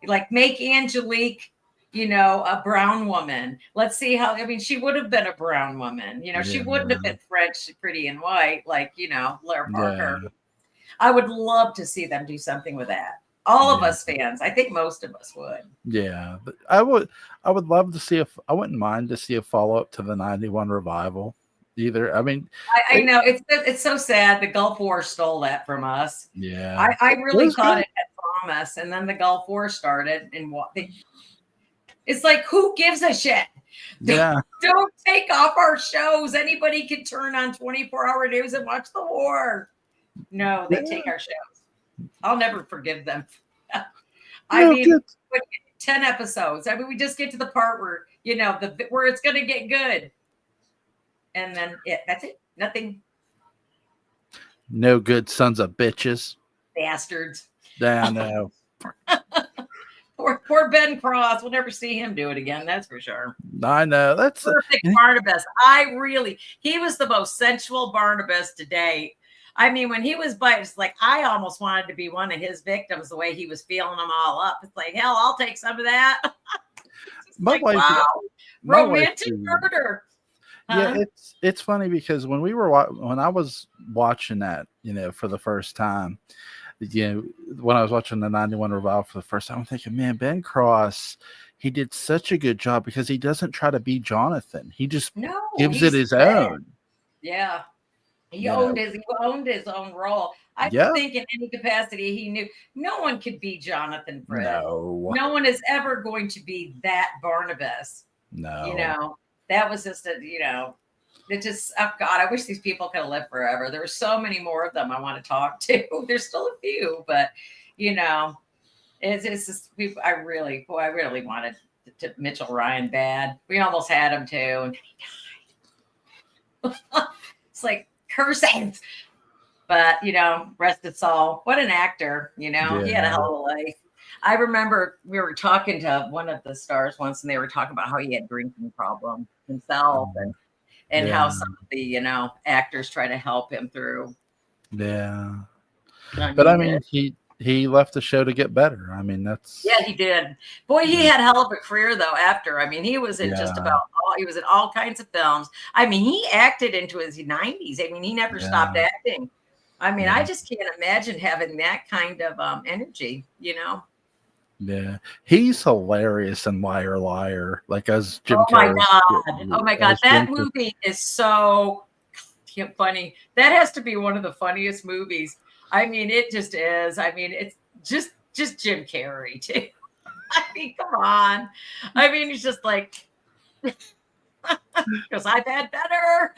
like make Angelique, a brown woman. Let's see how, I mean, she would have been a brown woman. She wouldn't have been French, pretty and white, like, Lara Parker. Yeah. I would love to see them do something with that. All of us fans. I think most of us would. Yeah. But I would love to see I wouldn't mind to see a follow-up to the 91 revival either. I mean, I know it's so sad. The Gulf War stole that from us. Yeah. I really thought it had promise. And then the Gulf War started and it's like, who gives a shit? Yeah. Don't take off our shows. Anybody can turn on 24-hour news and watch the war. No, they take our shows. I'll never forgive them. I mean, 10 episodes. I mean, we just get to the part where, where it's going to get good. And then that's it. Nothing. No good sons of bitches. Bastards. Yeah, I know. Poor Ben Cross. We'll never see him do it again. That's for sure. I know. That's perfect Barnabas. He was the most sensual Barnabas to date. I mean, when he was it's like, I almost wanted to be one of his victims, the way he was feeling them all up. It's like, hell, I'll take some of that. My wife, wow. Romantic murder. Huh? Yeah, it's funny because when I was watching that, for the first time, when I was watching the 91 revival for the first time, I'm thinking, man, Ben Cross, he did such a good job because he doesn't try to be Jonathan. He just gives it his own. Yeah. He owned his own role. I think in any capacity he knew no one could be Jonathan Fred. No one is ever going to be that Barnabas. No. That was just it just, oh God, I wish these people could have lived forever. There were so many more of them I want to talk to. There's still a few, but it's just I really wanted Mitchell Ryan bad. We almost had him too, and then he died. It's like curses. But rest his soul. What an actor! He had a hell of a life. I remember we were talking to one of the stars once, and they were talking about how he had drinking problem himself, and how some of the actors try to help him through. Yeah. But I mean, he left the show to get better. I mean, that's he did. Boy, he had hell of a career though. After, I mean, he was in just about he was in all kinds of films. I mean, he acted into his 90s. I mean, he never stopped acting. I mean, I just can't imagine having that kind of energy. Yeah, he's hilarious in Liar Liar, like as Jim Carrey. Oh my God, that movie is so funny. That has to be one of the funniest movies. I mean, it just is. I mean, it's just Jim Carrey too. I mean, come on. I mean, he's just like, because I've had better.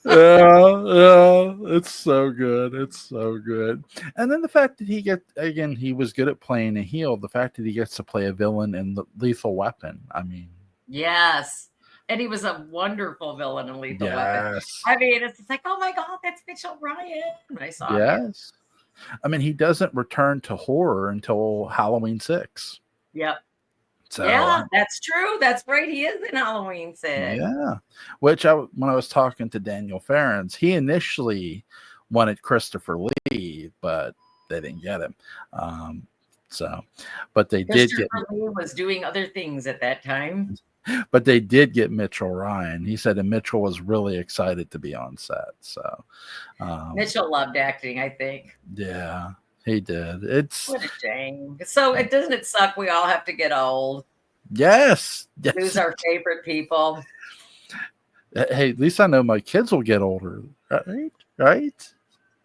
Yeah, it's so good. It's so good. And then the fact that he was good at playing a heel. The fact that he gets to play a villain in the Lethal Weapon. I mean, yes. And he was a wonderful villain in Lethal Weapon. I mean, it's like, oh my God, that's Mitchell Ryan. When I saw him. I mean, he doesn't return to horror until Halloween 6. Yep. So, yeah, that's true. That's right. He is in Halloween 6. Yeah. Which when I was talking to Daniel Ferrens, he initially wanted Christopher Lee, but they didn't get him. But they did get. Lee was doing other things at that time. But they did get Mitchell Ryan. He said, and Mitchell was really excited to be on set. So Mitchell loved acting, I think. Yeah, he did. It's what a shame. So doesn't it suck? We all have to get old. Yes. Lose our favorite people. Hey, at least I know my kids will get older. Right?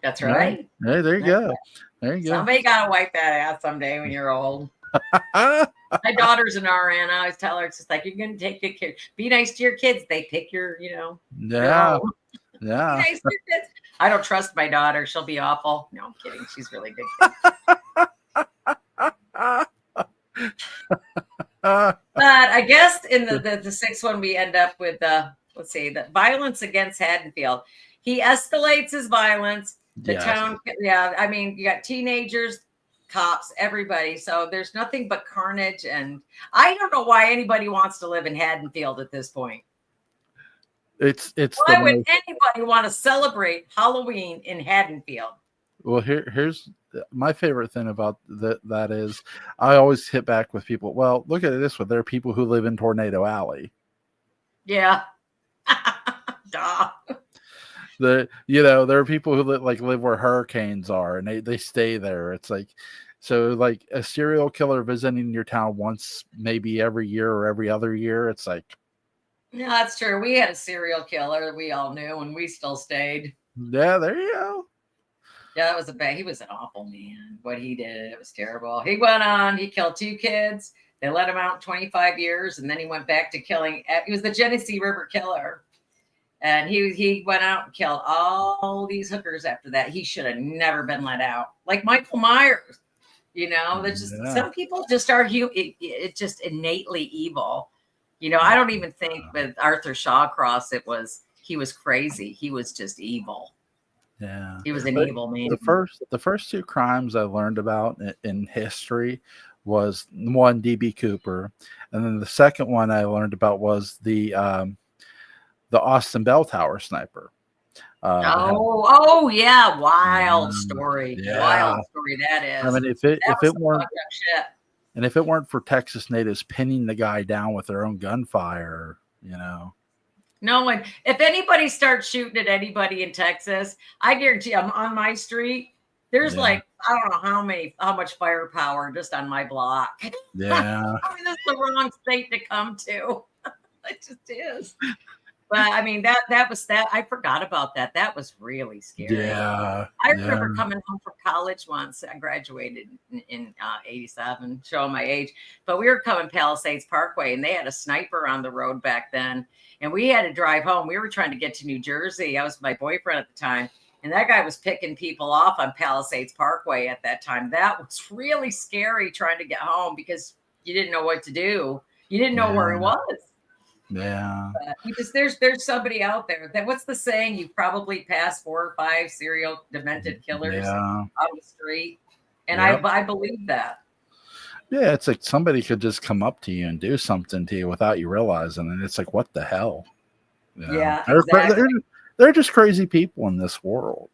That's right. Hey, there you go. There you go. Somebody gotta wipe that ass someday when you're old. My daughter's an RN. I always tell her, it's just like, you're going to take good care. Be nice to your kids. They pick your, Yeah. Yeah. Be nice to your kids. I don't trust my daughter. She'll be awful. No, I'm kidding. She's really good. But I guess in the sixth one, we end up with let's see, the violence against Haddonfield. He escalates his violence. The town, I mean, you got teenagers, cops, everybody. So there's nothing but carnage, and I don't know why anybody wants to live in Haddonfield at this point. It's why would anybody want to celebrate Halloween in Haddonfield? Well, here's my favorite thing about that is I always hit back with people. Well, look at it this way: there are people who live in Tornado Alley. Yeah. Duh. There are people who live where hurricanes are, and they stay there. It's like, so like a serial killer visiting your town once, maybe every year or every other year. It's like, yeah, that's true. We had a serial killer we all knew, and we still stayed. Yeah, there you go. Yeah, he was an awful man. What he did, it was terrible. He went on, he killed 2 kids. They let him out 25 years, and then he went back to killing. He was the Genesee River Killer. And he went out and killed all these hookers after that. He should have never been let out. Like Michael Myers, there's just some people just are it's just innately evil. I don't even think with Arthur Shawcross he was crazy. He was just evil. Yeah. He was an evil man. The first 2 crimes I learned about in history was one, DB Cooper, and then the second one I learned about was the Austin Bell Tower sniper. Yeah, wild story. Yeah. Wild story that is. I mean, if it weren't for Texas natives pinning the guy down with their own gunfire, No one. If anybody starts shooting at anybody in Texas, I guarantee I'm on my street. There's I don't know how much firepower just on my block. Yeah. I mean, that's the wrong state to come to. It just is. But I mean, that was that. I forgot about that. That was really scary. Yeah. I remember coming home from college once. I graduated in 87, showing my age. But we were coming Palisades Parkway, and they had a sniper on the road back then. And we had to drive home. We were trying to get to New Jersey. I was with my boyfriend at the time. And that guy was picking people off on Palisades Parkway at that time. That was really scary trying to get home because you didn't know what to do. You didn't know where he was. Yeah. You just there's somebody out there that what's the saying? You probably passed 4 or 5 serial demented killers on the street, and I believe that. Yeah, it's like somebody could just come up to you and do something to you without you realizing, and it's like, what the hell? Yeah, exactly. They're just crazy people in this world.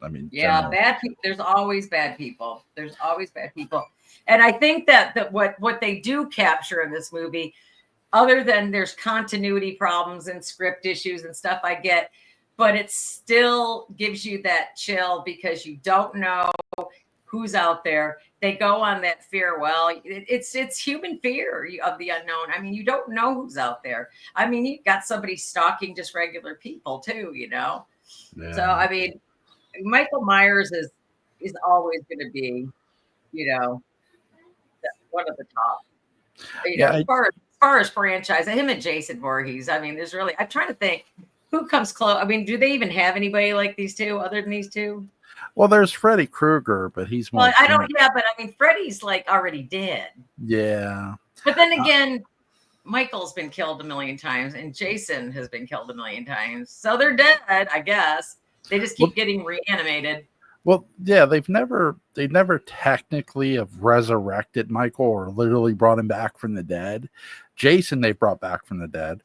I mean, yeah, bad people. There's always bad people. There's always bad people, and I think that what they do capture in this movie, other than there's continuity problems and script issues and stuff, I get, but it still gives you that chill because you don't know who's out there. They go on that fear. Well, it's human fear of the unknown. I mean, you don't know who's out there. I mean, you've got somebody stalking just regular people too, you know? Yeah. So, I mean, Michael Myers is always going to be, you know, one of the top, you know, as far as franchise, him and Jason Voorhees. I mean, there's really, I'm trying to think who comes close. I mean, do they even have anybody like these two other than these two? Well, there's Freddy Krueger, but he's more. Well, I don't. Yeah, but I mean, Freddy's like already dead. Yeah. But then again, Michael's been killed a million times, and Jason has been killed a million times. So they're dead, I guess. They just keep getting reanimated. Well, yeah, they've never technically have resurrected Michael or literally brought him back from the dead. Jason, they brought back from the dead.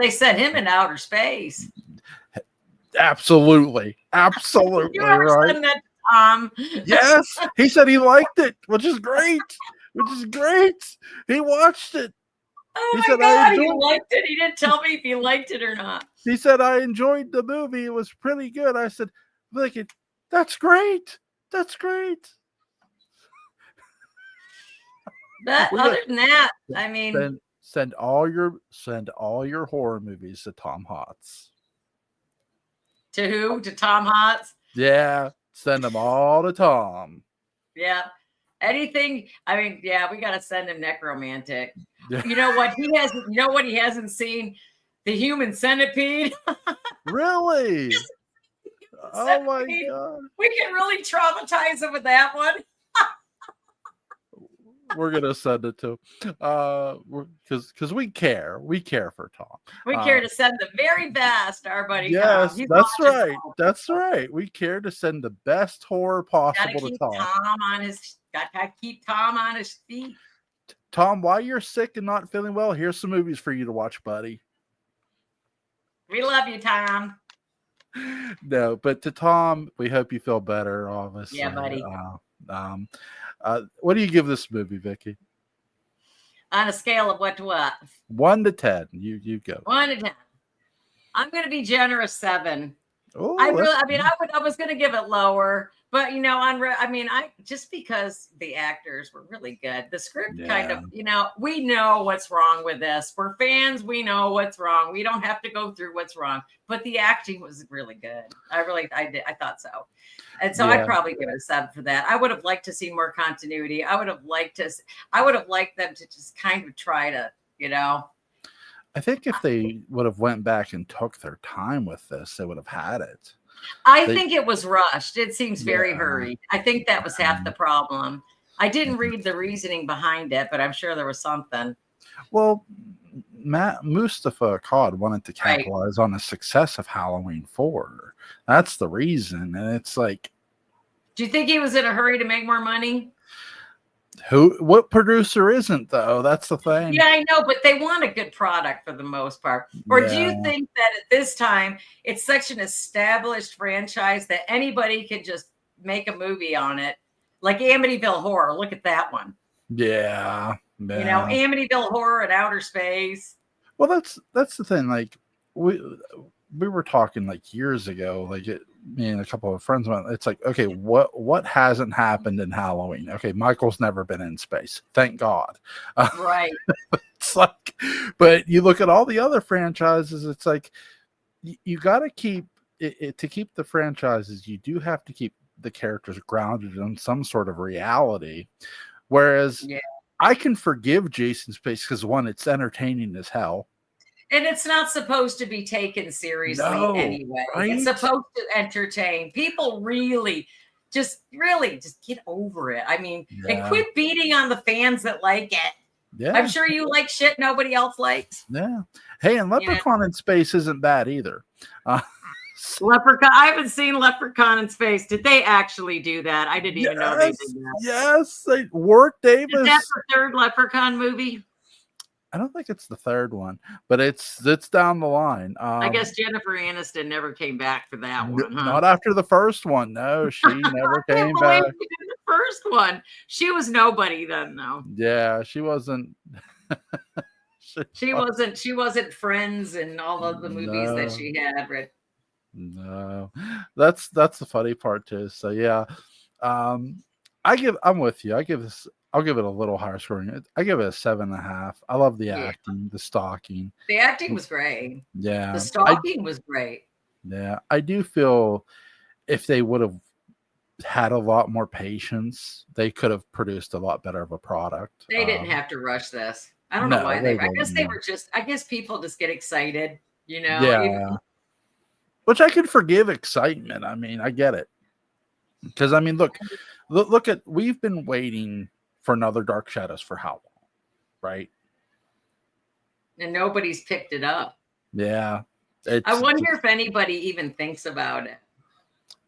They sent him in outer space. Absolutely right. Send that to Tom? Yes, he said he liked it, which is great. He watched it. Oh my God, he liked it. He didn't tell me if he liked it or not. He said, I enjoyed the movie. It was pretty good. I said, that's great. That's great. But other than that, I mean, send all your horror movies to Tom Hotz. To who? To Tom Hotz? Yeah, send them all to Tom. Yeah. Anything. I mean, yeah, we got to send him Necromantic. You know what he hasn't? You know what he hasn't seen? The Human Centipede. Really? Oh my God! We can really traumatize him with that one. We're gonna send it to because we care. We care for Tom. We care to send the very best, our buddy. Yes, that's right. That's right. We care to send the best horror possible to Tom. Gotta keep Tom on his feet. Tom, while you're sick and not feeling well, here's some movies for you to watch, buddy. We love you, Tom. No, but to Tom, we hope you feel better, obviously. Yeah, buddy. What do you give this movie, Vickie? On a scale of what to what? 1 to 10. You go. 1 to 10. I'm going to be generous 7. Oh, I was going to give it lower, but just because the actors were really good, the script kind of, we know what's wrong with this. We're fans. We know what's wrong. We don't have to go through what's wrong, but the acting was really good. I thought so. And so I'd probably give it a 7 for that. I would have liked to see more continuity. I would have liked them to just kind of try to, I think if they would have went back and took their time with this, they would have had it. I think it was rushed. It seems very hurried. I think that was half the problem. I didn't read the reasoning behind it, but I'm sure there was something. Well, Mustafa Akkad wanted to capitalize on the success of Halloween 4. That's the reason. And it's like, do you think he was in a hurry to make more money? What producer isn't, though? That's the thing. Yeah, I know, but they want a good product for the most part. Or do you think that at this time it's such an established franchise that anybody could just make a movie on it? Like Amityville Horror. Look at that one. Yeah. Amityville Horror in outer space. Well, that's the thing. Like we were talking like years ago, like me and a couple of friends went, it's like, okay, what hasn't happened in Halloween? Okay, Michael's never been in space. Thank God. Right. It's like, but you look at all the other franchises, it's like you got to keep it to keep the franchises, you do have to keep the characters grounded in some sort of reality. Whereas I can forgive Jason's Space because one, it's entertaining as hell. And it's not supposed to be taken seriously anyway. Right? It's supposed to entertain. People really just really just get over it. I mean, and Yeah. quit beating on the fans that like it. Yeah. I'm sure you like shit nobody else likes. Yeah. Hey, and Leprechaun in Space isn't bad either. Leprechaun. I haven't seen Leprechaun in Space. Did they actually do that? I didn't even know they did that. Yes. Warwick Davis. Is that the third Leprechaun movie? I don't think it's the third one, but it's down the line. I guess Jennifer Aniston never came back for that one, huh? Not after the first one. No, she never I came can't back. believe she did the first one. She was nobody then, though. Yeah, she wasn't. She wasn't Friends and all of the movies that she had. Right? No, that's the funny part too. So yeah, I'm with you. I'll give it a little higher scoring. I give it a 7.5. I love the acting, the stalking. The acting was great. Yeah, the stalking was great. Yeah, I do feel if they would have had a lot more patience, they could have produced a lot better of a product. They didn't have to rush this. I don't know why they. I guess they were just. I guess people just get excited, you know. Yeah. Which I can forgive excitement. I mean, I get it. Because I mean, look at we've been waiting for another Dark Shadows for how long, right? And nobody's picked it up. Yeah. I wonder if anybody even thinks about it.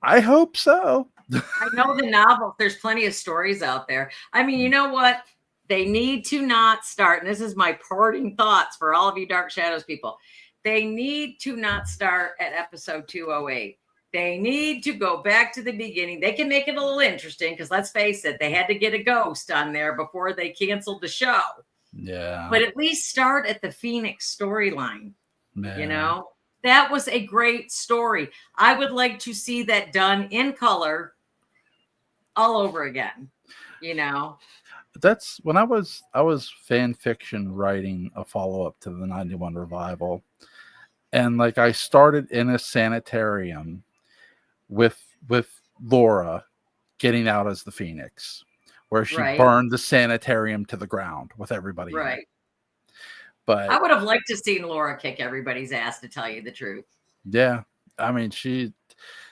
I hope so. I know the novel. There's plenty of stories out there. I mean, you know what? They need to not start, and this is my parting thoughts for all of you Dark Shadows people. They need to not start at episode 208. They need to go back to the beginning. They can make it a little interesting because let's face it, they had to get a ghost on there before they canceled the show. Yeah. But at least start at the Phoenix storyline. Yeah. You know, that was a great story. I would like to see that done in color all over again, you know. That's when I was fan fiction writing a follow-up to the 91 revival. And like I started in a sanitarium with Laura getting out as the Phoenix, where she burned the sanitarium to the ground with everybody. Right. But I would have liked to see Laura kick everybody's ass, to tell you the truth. Yeah. I mean, she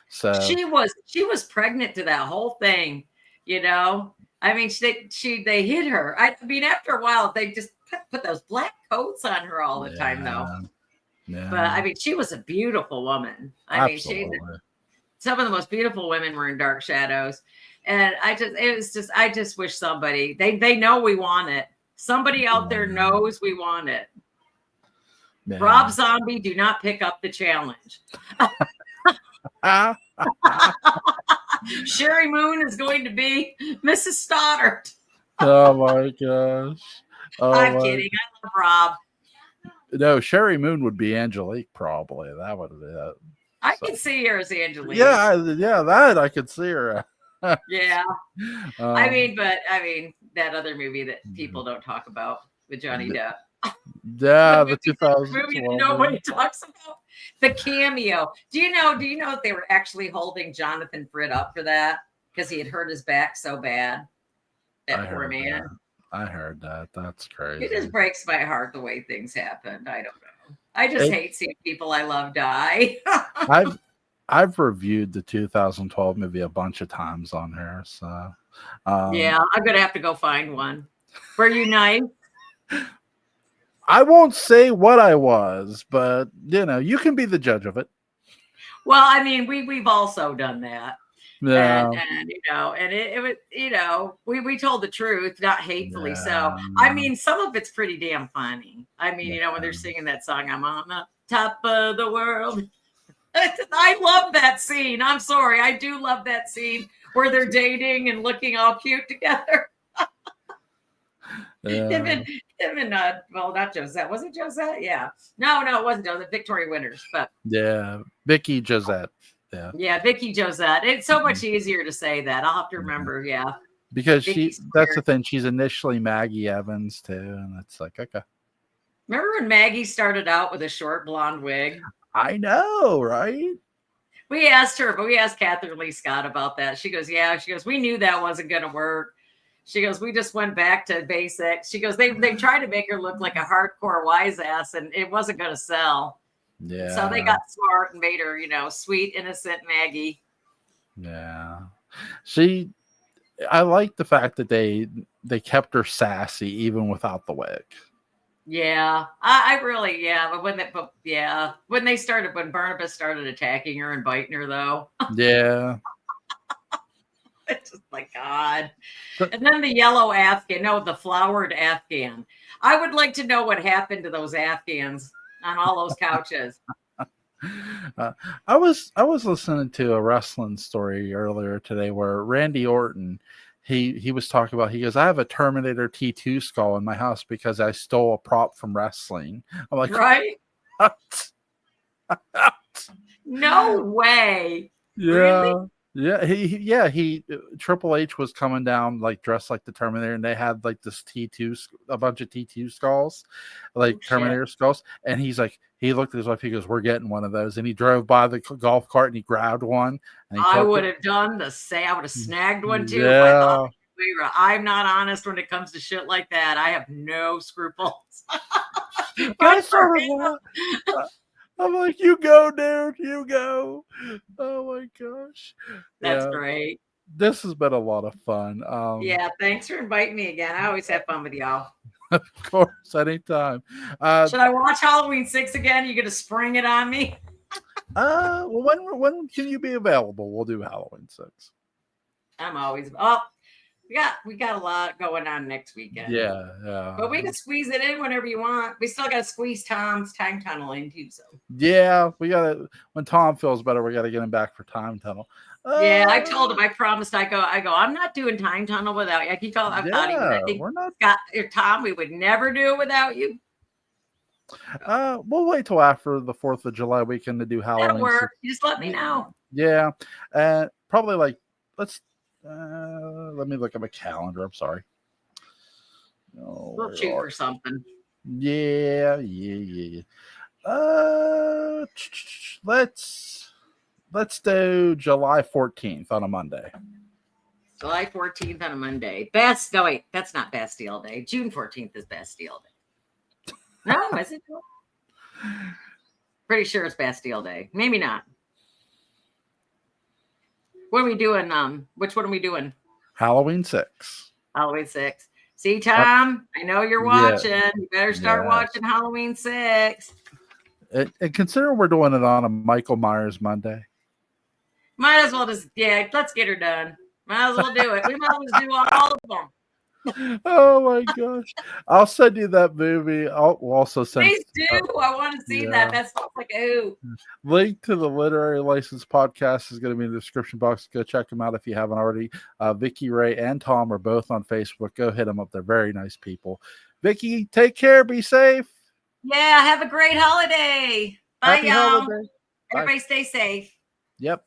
was pregnant to that whole thing, you know. I mean, they hit her. I mean, after a while, they just put those black coats on her all the time, though. Yeah. But I mean, she was a beautiful woman. I mean, some of the most beautiful women were in Dark Shadows, and I just wish somebody they know we want it. Somebody out there knows we want it. Yeah. Rob Zombie, do not pick up the challenge. Sherry Moon is going to be Mrs. Stoddard. Oh my gosh. I'm kidding. I love Rob. No, Sherry Moon would be Angelique, probably. That would be it. I could see her as Angelique. Yeah, that I could see her. Yeah. I mean, that other movie that people don't talk about with Johnny Depp. Yeah, the 2000 movie that nobody talks about. The cameo. Do you know that they were actually holding Jonathan Fritt up for that because he had hurt his back so bad? That poor man. I heard that. That's crazy. It just breaks my heart the way things happened. I don't know. I just hate seeing people I love die. I've reviewed the 2012 movie a bunch of times on here. So yeah, I'm gonna have to go find one. Were you nice? I won't say what I was, but you can be the judge of it. Well, I mean, we've also done that. Yeah. And it was, we told the truth, not hatefully. Yeah. So, I mean, some of it's pretty damn funny. I mean, when they're singing that song, I'm on the top of the world. I love that scene. I'm sorry. I do love that scene where they're dating and looking all cute together. Him and not Josette. Was it Josette? Yeah. No, it wasn't Josette. Victoria Winters, but yeah, Vickie Josette. Yeah, Vickie Josette. It's so much easier to say that. I'll have to remember. Yeah, because that's the thing. She's initially Maggie Evans too, and it's like, okay. Remember when Maggie started out with a short blonde wig? I know, right? We asked Catherine Lee Scott about that. She goes, yeah. She goes, we knew that wasn't going to work. She goes, we just went back to basics. She goes, they tried to make her look like a hardcore wise ass, and it wasn't going to sell. Yeah. So they got smart and made her, sweet, innocent Maggie. Yeah. I like the fact that they kept her sassy even without the wig. Yeah, I really, yeah. When when Barnabas started attacking her and biting her, though, Yeah. it's just like God. So- And then the yellow Afghan, no, the flowered Afghan. I would like to know what happened to those Afghans on all those couches. I was listening to a wrestling story earlier today where Randy Orton he was talking about, he goes, I have a Terminator T2 skull in my house because I stole a prop from wrestling. I'm like, Right? what? No way. Really? Yeah. Yeah, he Triple H was coming down like dressed like the Terminator, and they had like this T2, a bunch of T2 skulls, like Oh, shit. Terminator skulls. And he's like, he looked at his wife, he goes, we're getting one of those. And he drove by the golf cart and he grabbed one and he I took would it. have done the same. I would have snagged one too if I thought Yeah. we were. I'm not honest when it comes to shit like that. I have no scruples. I Good for sort of him. I'm like, you go, dude, you go. Oh my gosh. That's Yeah. great. This has been a lot of fun. Yeah, thanks for inviting me again. I always have fun with y'all. Of course, anytime. Should I watch Halloween 6 again? You gonna spring it on me? Well, when can you be available? We'll do Halloween 6. I'm always. Oh, we got a lot going on next weekend. Yeah. But we can squeeze it in whenever you want. We still got to squeeze Tom's time tunnel in too. So Yeah, we gotta. When Tom feels better, we gotta get him back for time tunnel. yeah, I told him. I promised. I go. I'm not doing time tunnel without you. He told. I thought he would. I think we're not. Scott or Tom, we would never do it without you. We'll wait till after the 4th of July weekend to do Halloween. That'll work. You just let me know. Yeah, probably like let's. Let me look at my calendar. I'm sorry. Oh, We'll shoot for something. Yeah. Let's do July 14th on a Monday. July 14th on a Monday. No, wait, that's not Bastille Day. June 14th is Bastille Day. No, is it? Pretty sure it's Bastille Day. Maybe not. What are we doing? Which one are we doing? Halloween 6. Halloween 6. See, Tom, I know you're watching. You better start watching Halloween 6. And consider we're doing it on a Michael Myers Monday. Might as well let's get her done. Might as well do it. We might as well do all of them. Oh my gosh. I'll send you that movie. We'll also send Please do. I want to see that. That sounds like ooh. Link to the Literary License podcast is going to be in the description box. Go check them out if you haven't already. Vickie Rae and Tom are both on Facebook. Go hit them up. They're very nice people. Vickie, take care. Be safe. Yeah, have a great holiday. Bye, Happy y'all. holiday. Everybody stay safe. Yep.